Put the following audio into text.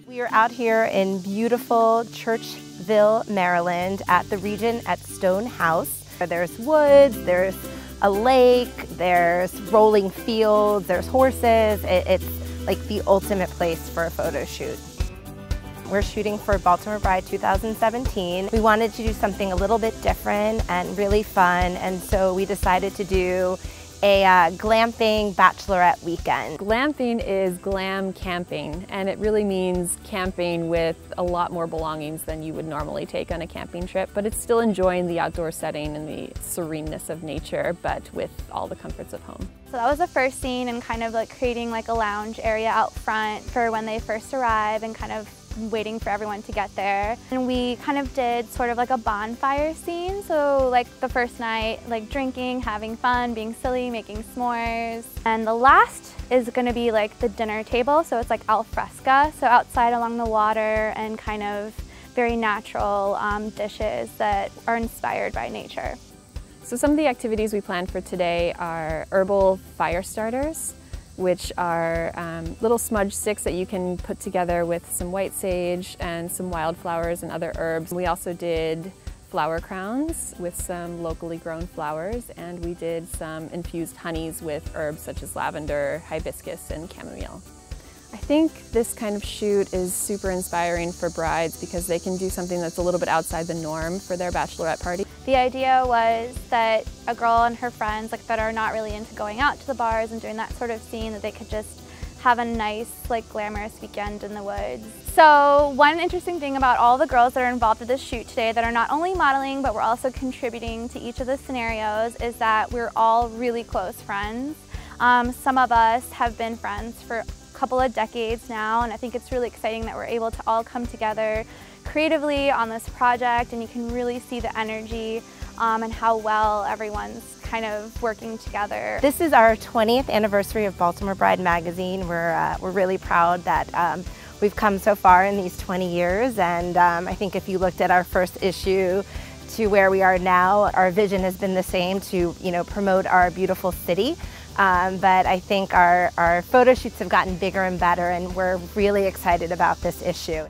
We are out here in beautiful Churchville, Maryland at the Regent at Stone House. There's woods, there's a lake, there's rolling fields, there's horses. It's like the ultimate place for a photo shoot. We're shooting for Baltimore Bride 2017. We wanted to do something a little bit different and really fun, and so we decided to do a glamping bachelorette weekend. Glamping is glam camping, and it really means camping with a lot more belongings than you would normally take on a camping trip, but it's still enjoying the outdoor setting and the sereneness of nature, but with all the comforts of home. So that was the first scene, and kind of like creating like a lounge area out front for when they first arrive and kind of waiting for everyone to get there. And we kind of did sort of like a bonfire scene, so like the first night, like drinking, having fun, being silly, making s'mores. And the last is going to be like the dinner table, so it's like al fresco, so outside along the water and kind of very natural dishes that are inspired by nature. So some of the activities we planned for today are herbal fire starters, which are little smudge sticks that you can put together with some white sage and some wildflowers and other herbs. We also did flower crowns with some locally grown flowers, and we did some infused honeys with herbs such as lavender, hibiscus, and chamomile. I think this kind of shoot is super inspiring for brides because they can do something that's a little bit outside the norm for their bachelorette party. The idea was that a girl and her friends that are not really into going out to the bars and doing that sort of scene, that they could just have a nice glamorous weekend in the woods. So one interesting thing about all the girls that are involved in this shoot today that are not only modeling but we're also contributing to each of the scenarios is that we're all really close friends. Some of us have been friends for couple of decades now, and I think it's really exciting that we're able to all come together creatively on this project, and you can really see the energy and how well everyone's kind of working together. This is our 20th anniversary of Baltimore Bride magazine. We're really proud that we've come so far in these 20 years, and I think if you looked at our first issue to where we are now, our vision has been the same, to promote our beautiful city. But I think our photo shoots have gotten bigger and better, and we're really excited about this issue.